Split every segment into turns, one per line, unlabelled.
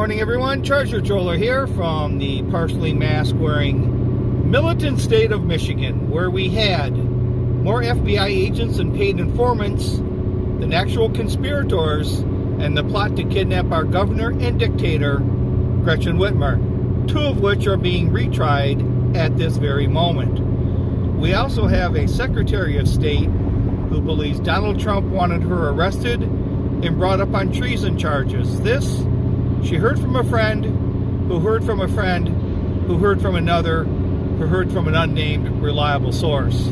morning, everyone. Treasure Troller here from the partially mask-wearing militant state of Michigan, where we had more FBI agents and paid informants than actual conspirators and the plot to kidnap our governor and dictator, Gretchen Whitmer, two of which are being retried at this very moment. We also have a Secretary of State who believes Donald Trump wanted her arrested and brought up on treason charges. This, she heard from a friend, who heard from a friend, who heard from another, who heard from an unnamed reliable source.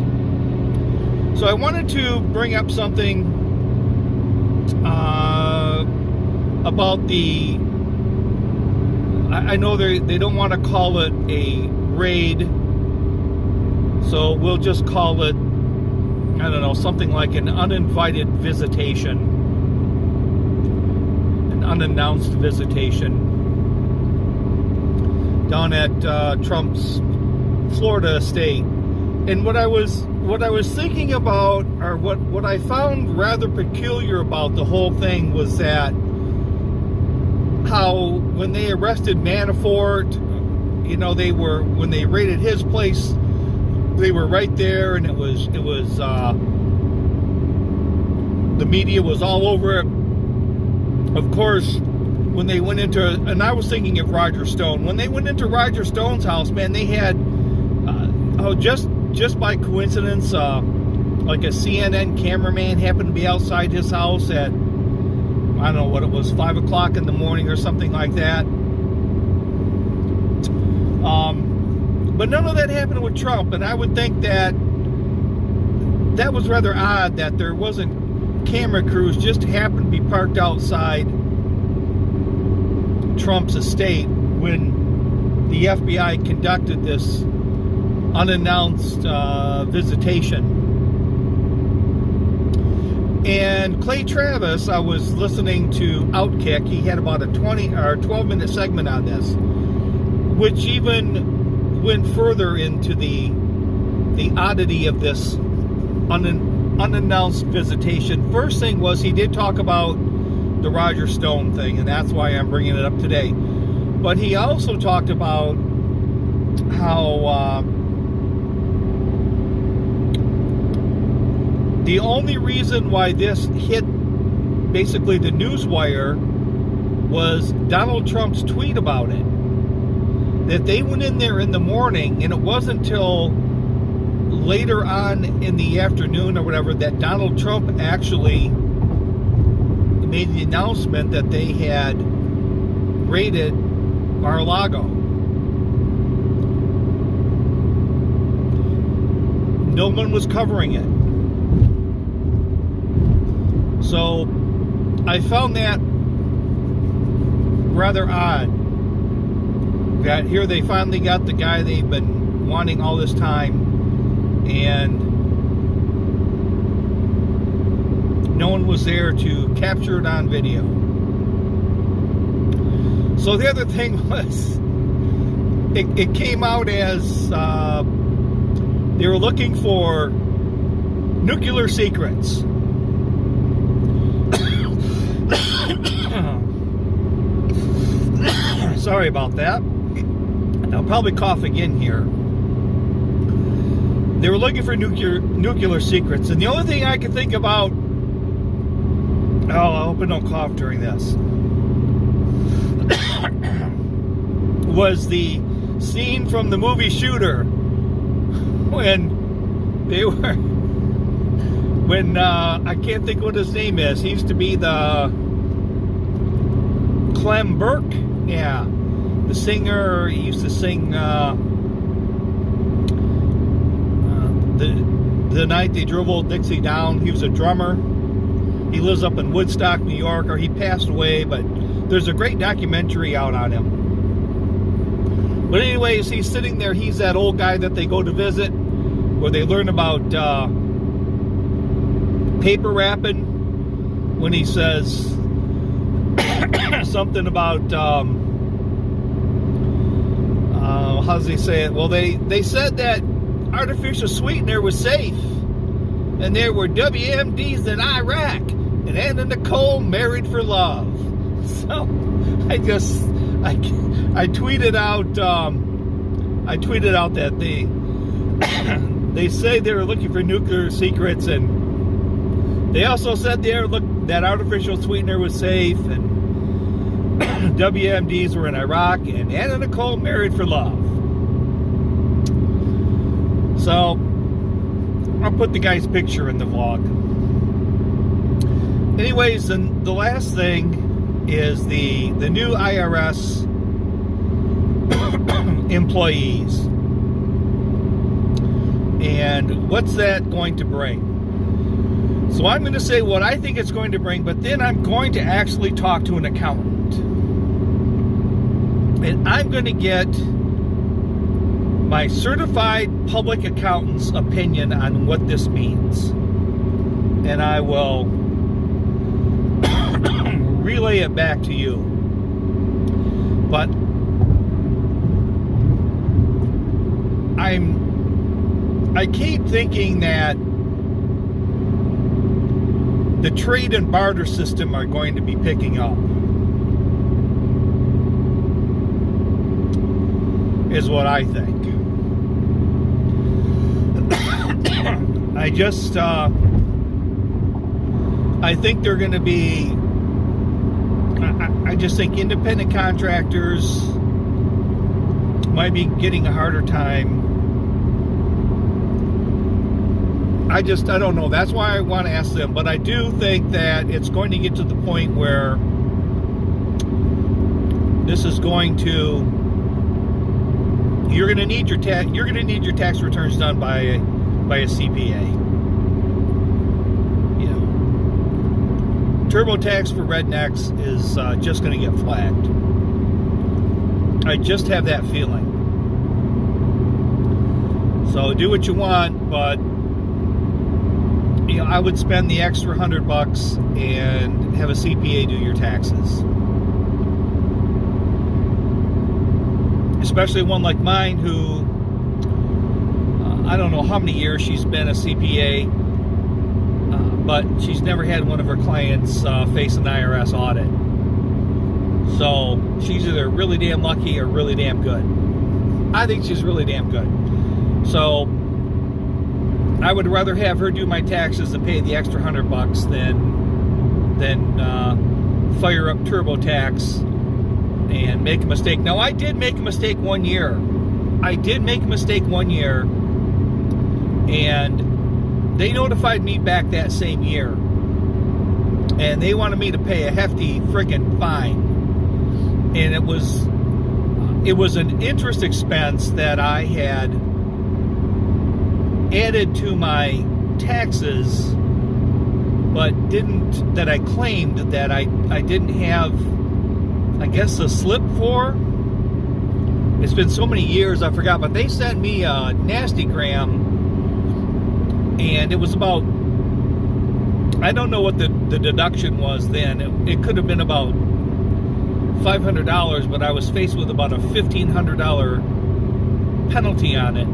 So I wanted to bring up something about the, I know they don't want to call it a raid, so we'll just call it, I don't know, something like an uninvited visitation, an unannounced visitation down at Trump's Florida estate. And what I was thinking about, or what I found rather peculiar about the whole thing, was that how when they arrested Manafort, you know, when they raided his place, they were right there, and it was the media was all over it. Of course, when they went into, and I was thinking of Roger Stone, when they went into Roger Stone's house, man, they had just by coincidence, like a CNN cameraman happened to be outside his house at, I don't know what it was, 5 o'clock in the morning or something like that. But none of that happened with Trump, and I would think that was rather odd that there wasn't camera crews just happened to be parked outside Trump's estate when the FBI conducted this unannounced visitation. And Clay Travis, I was listening to Outkick. He had about a 20 or 12-minute segment on this, which even went further into the oddity of this unannounced visitation. First thing was, he did talk about the Roger Stone thing, and that's why I'm bringing it up today. But he also talked about how the only reason why this hit basically the newswire was Donald Trump's tweet about it. That they went in there in the morning, and it wasn't until later on in the afternoon or whatever that Donald Trump actually made the announcement that they had raided Mar-a-Lago. No one was covering it. So I found that rather odd, that here they finally got the guy they've been wanting all this time, and no one was there to capture it on video. So the other thing was, it came out as they were looking for nuclear secrets. Sorry about that. I'll probably cough again here. They were looking for nuclear secrets, and the only thing I could think about, I hope I don't cough during this, was the scene from the movie Shooter when they were, I can't think what his name is. He used to be the Clem Burke, yeah, the singer. He used to sing the night they drove old Dixie down. He was a drummer. He lives up in Woodstock, New York, or he passed away, but there's a great documentary out on him. But anyways, he's sitting there. He's that old guy that they go to visit, where they learn about paper wrapping, when he says something about how does he say it? Well, they said that artificial sweetener was safe, and there were WMDs in Iraq, and Anna Nicole married for love. So I I tweeted out that they say they were looking for nuclear secrets, and they also said that artificial sweetener was safe, and WMDs were in Iraq, and Anna Nicole married for love. So I'll put the guy's picture in the vlog. Anyways, and the last thing is the new IRS employees. And what's that going to bring? So I'm going to say what I think it's going to bring, but then I'm going to actually talk to an accountant. And I'm going to get my certified public accountant's opinion on what this means. And I will relay it back to you. But I keep thinking that the trade and barter system are going to be picking up, is what I think. I think they're going to be, I just think independent contractors might be getting a harder time. I don't know. That's why I want to ask them. But I do think that it's going to get to the point where this is going to, you're going to need your tax returns done by a CPA. You know, TurboTax for rednecks is just going to get flagged. I just have that feeling. So do what you want, but you know, I would spend the extra $100 and have a CPA do your taxes. Especially one like mine who, I don't know how many years she's been a CPA, but she's never had one of her clients face an IRS audit. So she's either really damn lucky or really damn good. I think she's really damn good. So I would rather have her do my taxes and pay the extra $100 than fire up TurboTax and make a mistake. Now, I did make a mistake one year. And they notified me back that same year. And they wanted me to pay a hefty friggin' fine. And it was an interest expense that I had added to my taxes, but that I claimed that I didn't have, I guess, a slip for. It's been so many years I forgot, but they sent me a nastygram, and it was about, I don't know what the deduction was then. It could have been about $500, but I was faced with about a $1,500 penalty on it.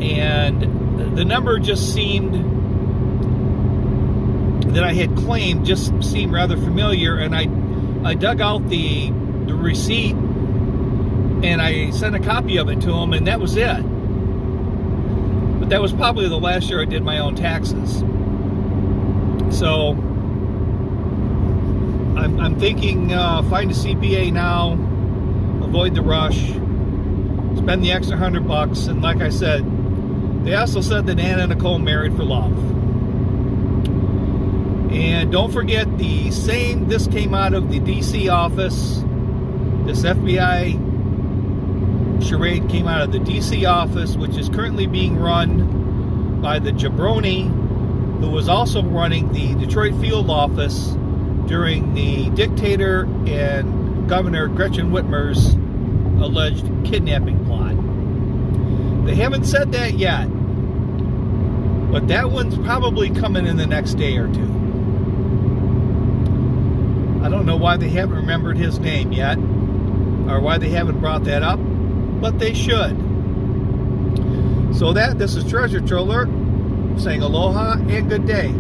And the number just seemed, that I had claimed, just seemed rather familiar. And I dug out the receipt and I sent a copy of it to them, and that was it. But that was probably the last year I did my own taxes. So I'm thinking, find a CPA now, avoid the rush, spend the extra $100, and like I said, they also said that Anna Nicole married for love. And don't forget, this came out of the DC office. This FBI charade came out of the DC office, which is currently being run by the jabroni who was also running the Detroit field office during the dictator and Governor Gretchen Whitmer's alleged kidnapping plot. They haven't said that yet, but that one's probably coming in the next day or two. I don't know why they haven't remembered his name yet, or why they haven't brought that up, but they should. So this is Treasure Troller saying aloha and good day.